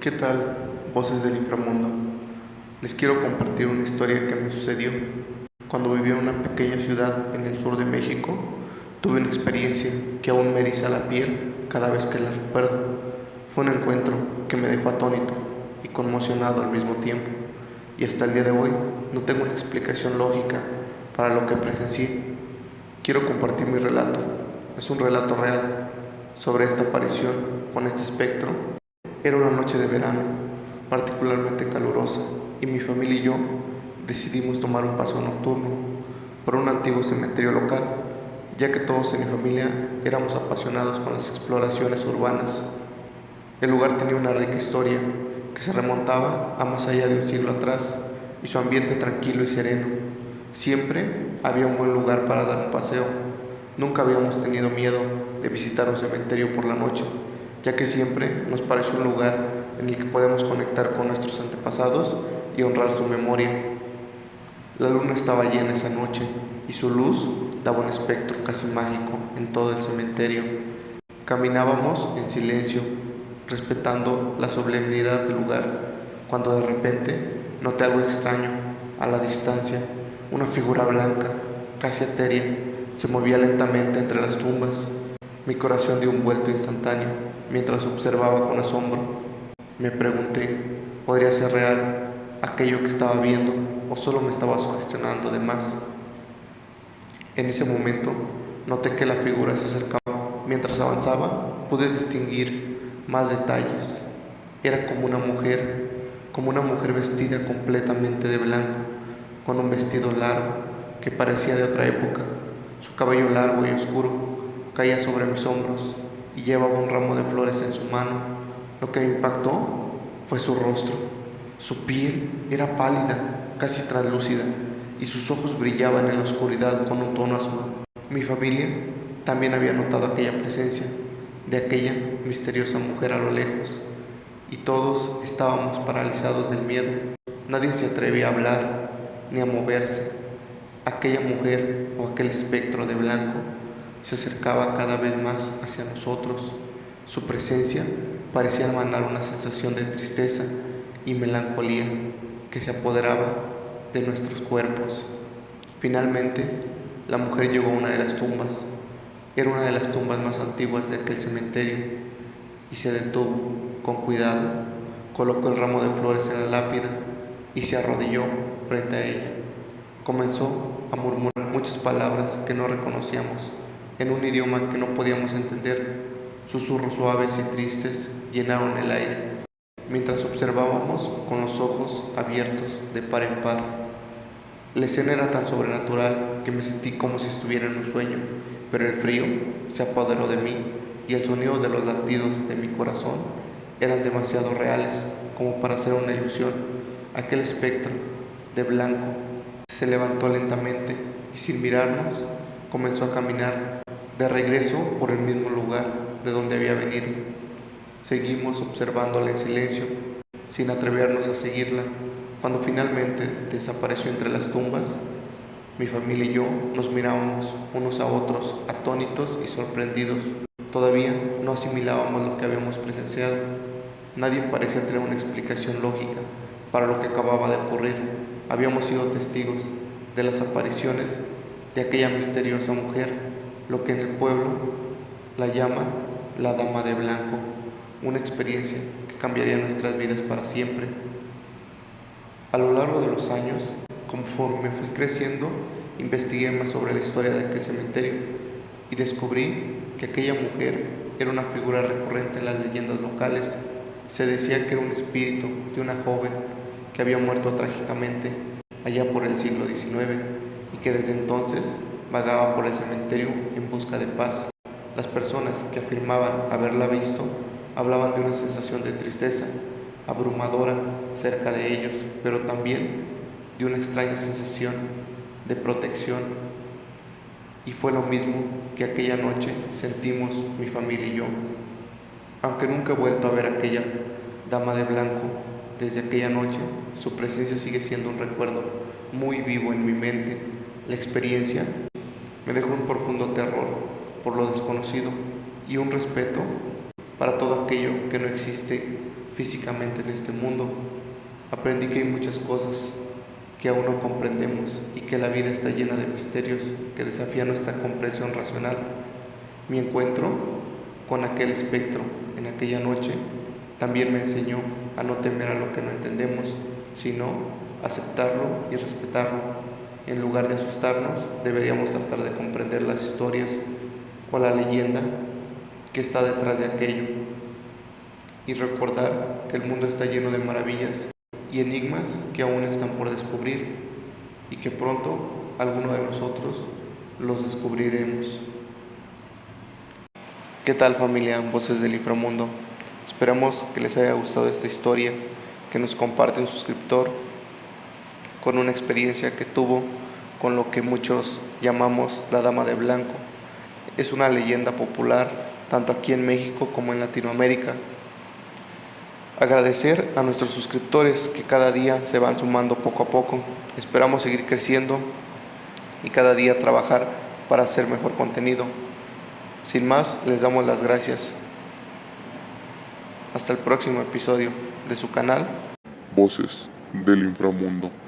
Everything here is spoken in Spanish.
¿Qué tal, voces del inframundo? Les quiero compartir una historia que me sucedió. Cuando vivía en una pequeña ciudad en el sur de México, tuve una experiencia que aún me eriza la piel cada vez que la recuerdo. Fue un encuentro que me dejó atónito y conmocionado al mismo tiempo, y hasta el día de hoy no tengo una explicación lógica para lo que presencié. Quiero compartir mi relato. Es un relato real sobre esta aparición con este espectro. Era una noche de verano, particularmente calurosa, y mi familia y yo decidimos tomar un paseo nocturno por un antiguo cementerio local, ya que todos en mi familia éramos apasionados con las exploraciones urbanas. El lugar tenía una rica historia que se remontaba a más allá de un siglo atrás, y su ambiente tranquilo y sereno. Siempre había un buen lugar para dar un paseo. Nunca habíamos tenido miedo de visitar un cementerio por la noche, ya que siempre nos pareció un lugar en el que podemos conectar con nuestros antepasados y honrar su memoria. La luna estaba llena esa noche y su luz daba un espectro casi mágico en todo el cementerio. Caminábamos en silencio, respetando la solemnidad del lugar, cuando de repente noté algo extraño. A la distancia, una figura blanca, casi etérea, se movía lentamente entre las tumbas. Mi corazón dio un vuelto instantáneo mientras observaba con asombro. Me pregunté, ¿podría ser real aquello que estaba viendo o solo me estaba sugestionando de más? En ese momento noté que la figura se acercaba. Mientras avanzaba, pude distinguir más detalles. Era como una mujer vestida completamente de blanco, con un vestido largo que parecía de otra época. Su cabello largo y oscuro caía sobre mis hombros y llevaba un ramo de flores en su mano. Lo que me impactó fue su rostro. Su piel era pálida, casi translúcida, y sus ojos brillaban en la oscuridad con un tono azul. Mi familia también había notado aquella presencia de aquella misteriosa mujer a lo lejos, y todos estábamos paralizados del miedo. Nadie se atrevía a hablar ni a moverse. Aquella mujer o aquel espectro de blanco se acercaba cada vez más hacia nosotros. Su presencia parecía emanar una sensación de tristeza y melancolía que se apoderaba de nuestros cuerpos. Finalmente, la mujer llegó a una de las tumbas. Era una de las tumbas más antiguas de aquel cementerio, y se detuvo con cuidado, colocó el ramo de flores en la lápida y se arrodilló frente a ella. Comenzó a murmurar muchas palabras que no reconocíamos, en un idioma que no podíamos entender. Susurros suaves y tristes llenaron el aire, mientras observábamos con los ojos abiertos de par en par. La escena era tan sobrenatural que me sentí como si estuviera en un sueño, pero el frío se apoderó de mí y el sonido de los latidos de mi corazón eran demasiado reales como para ser una ilusión. Aquel espectro de blanco se levantó lentamente y, sin mirarnos, comenzó a caminar de regreso por el mismo lugar de donde había venido. Seguimos observándola en silencio, sin atrevernos a seguirla. Cuando finalmente desapareció entre las tumbas, mi familia y yo nos mirábamos unos a otros, atónitos y sorprendidos. Todavía no asimilábamos lo que habíamos presenciado. Nadie parecía tener una explicación lógica para lo que acababa de ocurrir. Habíamos sido testigos de las apariciones de aquella misteriosa mujer, lo que en el pueblo la llaman la Dama de Blanco, una experiencia que cambiaría nuestras vidas para siempre. A lo largo de los años, conforme fui creciendo, investigué más sobre la historia de aquel cementerio y descubrí que aquella mujer era una figura recurrente en las leyendas locales. Se decía que era un espíritu de una joven que había muerto trágicamente allá por el siglo XIX y que desde entonces vagaba por el cementerio en busca de paz. Las personas que afirmaban haberla visto hablaban de una sensación de tristeza abrumadora cerca de ellos, pero también de una extraña sensación de protección. Y fue lo mismo que aquella noche sentimos mi familia y yo. Aunque nunca he vuelto a ver a aquella dama de blanco, desde aquella noche su presencia sigue siendo un recuerdo muy vivo en mi mente. La experiencia me dejó un profundo terror por lo desconocido y un respeto para todo aquello que no existe físicamente en este mundo. Aprendí que hay muchas cosas que aún no comprendemos y que la vida está llena de misterios que desafían nuestra comprensión racional. Mi encuentro con aquel espectro en aquella noche también me enseñó a no temer a lo que no entendemos, sino aceptarlo y respetarlo. En lugar de asustarnos, deberíamos tratar de comprender las historias o la leyenda que está detrás de aquello y recordar que el mundo está lleno de maravillas y enigmas que aún están por descubrir y que pronto alguno de nosotros los descubriremos. ¿Qué tal, familia Voces del Inframundo? Esperamos que les haya gustado esta historia que nos comparte un suscriptor con una experiencia que tuvo con lo que muchos llamamos la Dama de Blanco. Es una leyenda popular tanto aquí en México como en Latinoamérica. Agradecer a nuestros suscriptores que cada día se van sumando poco a poco. Esperamos seguir creciendo y cada día trabajar para hacer mejor contenido. Sin más, les damos las gracias. Hasta el próximo episodio de su canal Voces del Inframundo.